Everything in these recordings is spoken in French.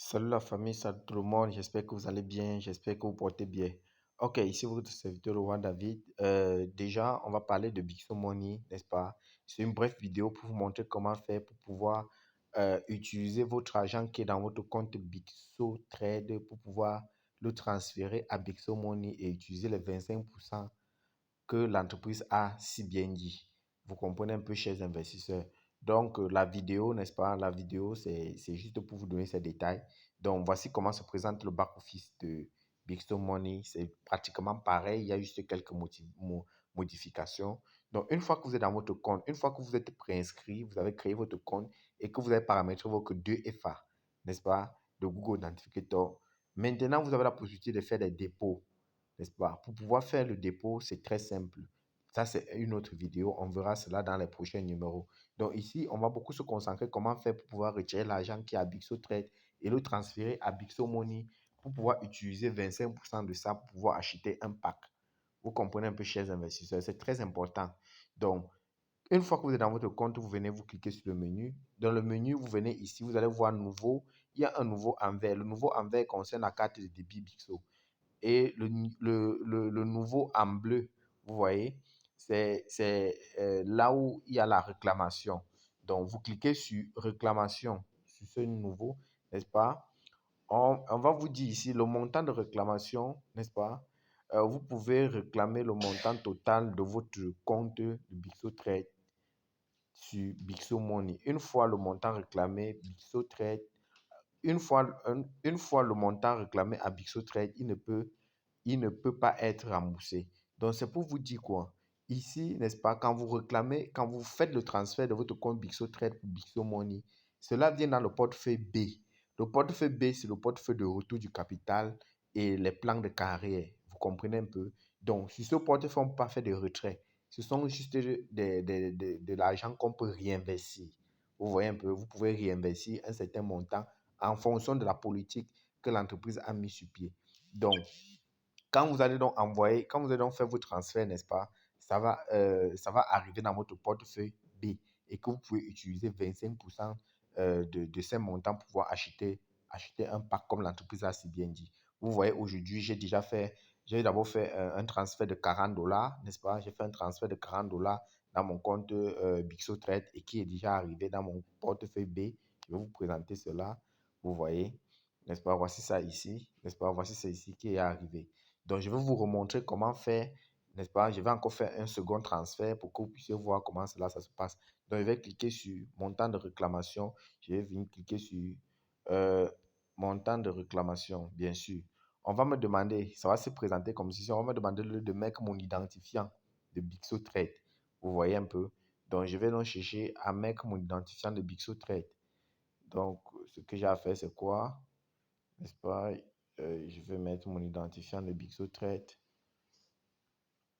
Salut la famille, salut tout le monde, j'espère que vous allez bien, j'espère que vous portez bien. Ok, ici votre serviteur le roi David. Déjà, on va parler de Bixo Money, n'est-ce pas? C'est une brève vidéo pour vous montrer comment faire pour pouvoir utiliser votre argent qui est dans votre compte Bixo Trade pour pouvoir le transférer à Bixo Money et utiliser les 25% que l'entreprise a si bien dit. Vous comprenez un peu, chers investisseurs. Donc, la vidéo, n'est-ce pas? La vidéo, c'est juste pour vous donner ces détails. Donc, voici comment se présente le back-office de Bigstone Money. C'est pratiquement pareil. Il y a juste quelques modifications. Donc, une fois que vous êtes dans votre compte, une fois que vous êtes préinscrit, vous avez créé votre compte et que vous avez paramétré votre 2FA, n'est-ce pas? De Google Authenticator. Maintenant, vous avez la possibilité de faire des dépôts, n'est-ce pas? Pour pouvoir faire le dépôt, c'est très simple. Ça, c'est une autre vidéo. On verra cela dans les prochains numéros. Donc ici, on va beaucoup se concentrer comment faire pour pouvoir retirer l'argent qui est à Bixo Trade et le transférer à Bixo Money pour pouvoir utiliser 25% de ça pour pouvoir acheter un pack. Vous comprenez un peu, chers investisseurs, c'est très important. Donc, une fois que vous êtes dans votre compte, vous venez, vous cliquez sur le menu. Dans le menu, vous venez ici, vous allez voir nouveau. Il y a un nouveau envers. Le nouveau envers concerne la carte de débit Bixo. Et le nouveau en bleu, vous voyez, c'est là où il y a la réclamation. Donc, vous cliquez sur réclamation, sur ce nouveau, n'est-ce pas? On va vous dire ici le montant de réclamation, n'est-ce pas? Vous pouvez réclamer le montant total de votre compte de Bixo Trade sur Bixo Money. Une fois le montant réclamé, Bixo Trade, une fois le montant réclamé à Bixo Trade, il ne peut pas être remboursé. Donc, c'est pour vous dire quoi? Ici, n'est-ce pas, quand vous réclamez, quand vous faites le transfert de votre compte Bixo Trade pour Bixo Money, cela vient dans le portefeuille B. Le portefeuille B, c'est le portefeuille de retour du capital et les plans de carrière. Vous comprenez un peu? Donc, sur ce portefeuille, on ne peut pas faire de retrait. Ce sont juste de l'argent qu'on peut réinvestir. Vous voyez un peu, vous pouvez réinvestir un certain montant en fonction de la politique que l'entreprise a mis sur pied. Donc, quand vous allez donc envoyer, quand vous allez donc faire vos transferts, n'est-ce pas, ça va arriver dans votre portefeuille B et que vous pouvez utiliser 25% de ces montants pour pouvoir acheter un pack comme l'entreprise a si bien dit. Vous voyez, aujourd'hui, j'ai d'abord fait un transfert de $40, n'est-ce pas? J'ai fait un transfert de $40 dans mon compte Bixo Trade et qui est déjà arrivé dans mon portefeuille B. Je vais vous présenter cela. Vous voyez, n'est-ce pas? Voici ça ici, n'est-ce pas? Voici ça ici qui est arrivé. Donc, je vais vous remontrer comment faire, n'est-ce pas? Je vais encore faire un second transfert pour que vous puissiez voir comment cela ça se passe. Donc, je vais cliquer sur montant de réclamation. Je vais venir cliquer sur euh, montant de réclamation, bien sûr. On va me demander, ça va se présenter comme si on va me demander de mettre mon identifiant de Bixo Trade. Vous voyez un peu? Donc, je vais donc chercher à mettre mon identifiant de Bixo Trade. Donc, ce que j'ai à faire, c'est quoi? N'est-ce pas? Je vais mettre mon identifiant de Bixo Trade.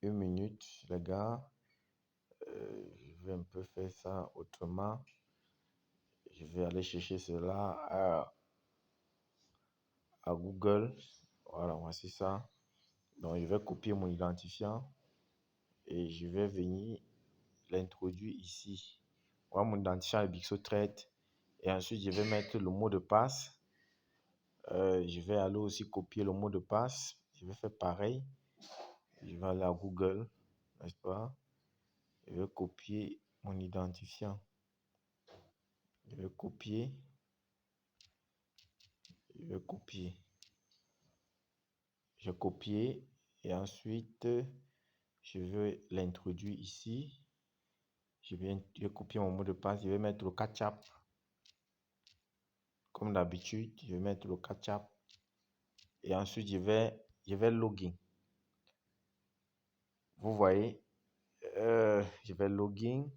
Une minute, les gars. Je vais un peu faire ça autrement. Je vais aller chercher cela à Google. Voilà, voici ça. Donc, je vais copier mon identifiant et je vais venir l'introduire ici. Voilà mon identifiant de Bixo Trade. Et ensuite, je vais mettre le mot de passe. Je vais aller aussi copier le mot de passe. Je vais faire pareil. Je vais aller à Google, n'est-ce pas? Je vais copier mon identifiant. Je vais copier. Je vais copier. Je copie et ensuite je vais l'introduire ici. Je vais copier mon mot de passe. Je vais mettre le catch-up. Comme d'habitude, je vais mettre le catch-up. Et ensuite, je vais login. Vous voyez, je vais login.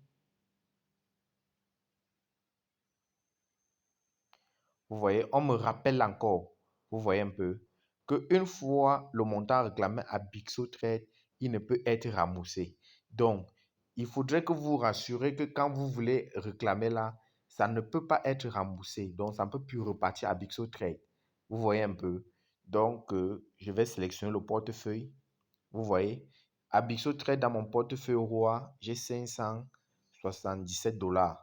Vous voyez, on me rappelle encore, vous voyez un peu, qu'une fois le montant réclamé à Bixo Trade, il ne peut être remboursé. Donc, il faudrait que vous vous rassurez que quand vous voulez réclamer là, ça ne peut pas être remboursé. Donc, ça ne peut plus repartir à Bixo Trade. Vous voyez un peu. Donc, je vais sélectionner le portefeuille. Vous voyez, à Bixo Trade, dans mon portefeuille roi, j'ai $577.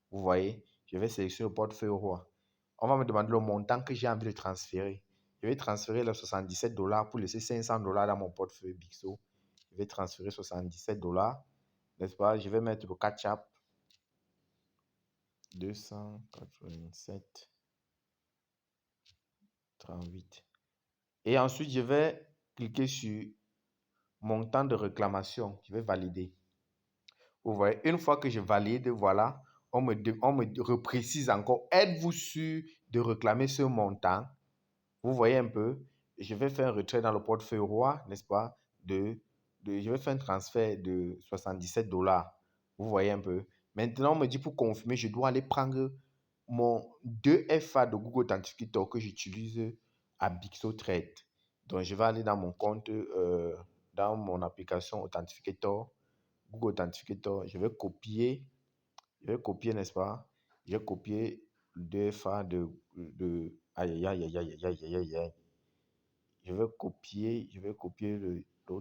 Vous voyez, je vais sélectionner le portefeuille roi. on va me demander le montant que j'ai envie de transférer. Je vais transférer les $77 pour laisser $500 dans mon portefeuille Bixo. Je vais transférer $77, n'est-ce pas? Je vais mettre le catch-up 287,38. Et ensuite, je vais cliquer sur montant de réclamation. Je vais valider. Vous voyez, une fois que je valide, voilà, on me reprécise encore. Êtes-vous sûr de réclamer ce montant? Vous voyez un peu, je vais faire un retrait dans le portefeuille roi, n'est-ce pas? Je vais faire un transfert de $77. Vous voyez un peu. Maintenant, on me dit pour confirmer, je dois aller prendre mon 2FA de Google Authenticator que j'utilise à Bixo Trade. Donc, je vais aller dans mon compte, dans mon application Authenticator, Google Authenticator. Je vais copier, n'est-ce pas? Je vais copier le 2FA aïe, aïe, aïe, aïe, aïe, aïe, aïe, aïe, aïe. Je vais copier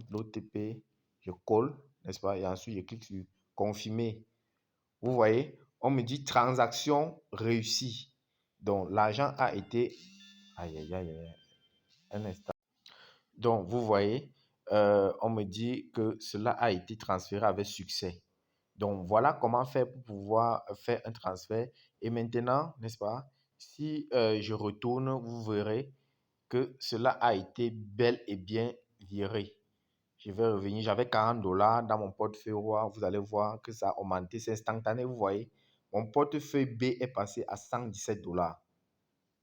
l'OTP, je colle, n'est-ce pas? Et ensuite, je clique sur confirmer. Vous voyez, on me dit transaction réussie. Donc, l'argent a été... Aïe, aïe, aïe, aïe. Un instant. Donc, vous voyez, on me dit que cela a été transféré avec succès. Donc, voilà comment faire pour pouvoir faire un transfert. Et maintenant, n'est-ce pas, si je retourne, vous verrez que cela a été bel et bien viré. Je vais revenir, j'avais $40 dans mon portefeuille roi. Vous allez voir que ça a augmenté, c'est instantané, vous voyez. Mon portefeuille B est passé à $117.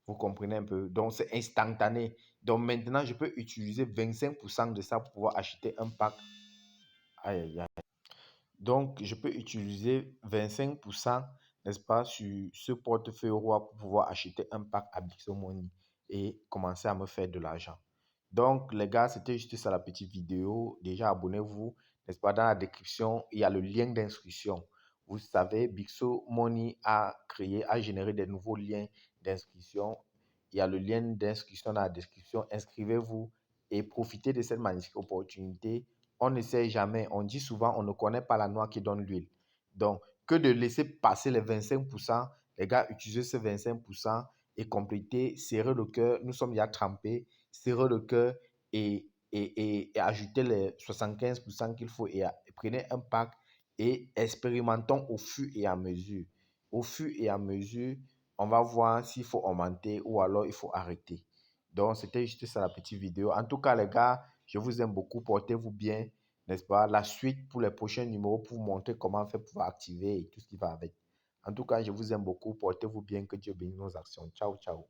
Vous comprenez un peu? Donc, c'est instantané. Donc, maintenant, je peux utiliser 25% de ça pour pouvoir acheter un pack. Aïe, aïe, aïe. Donc, je peux utiliser 25%, n'est-ce pas, sur ce portefeuille roi pour pouvoir acheter un pack à Bixo Money et commencer à me faire de l'argent. Donc, les gars, c'était juste ça la petite vidéo. Déjà, abonnez-vous, n'est-ce pas, dans la description, il y a le lien d'inscription. Vous savez, Bixo Money a généré des nouveaux liens d'inscription. Il y a le lien d'inscription dans la description. Inscrivez-vous et profitez de cette magnifique opportunité. On ne sait jamais. On dit souvent, on ne connaît pas la noix qui donne l'huile. Donc, que de laisser passer les 25%, les gars, utilisez ces 25% et complétez, serrez le cœur. Nous sommes déjà trempés. Serrez le cœur et ajoutez les 75% qu'il faut et prenez un pack et expérimentons au fur et à mesure. Au fur et à mesure, on va voir s'il faut augmenter ou alors il faut arrêter. Donc, c'était juste ça la petite vidéo. En tout cas, les gars, je vous aime beaucoup. Portez-vous bien, n'est-ce pas? La suite pour les prochains numéros pour vous montrer comment faire pour activer et tout ce qui va avec. En tout cas, je vous aime beaucoup. Portez-vous bien. Que Dieu bénisse nos actions. Ciao, ciao.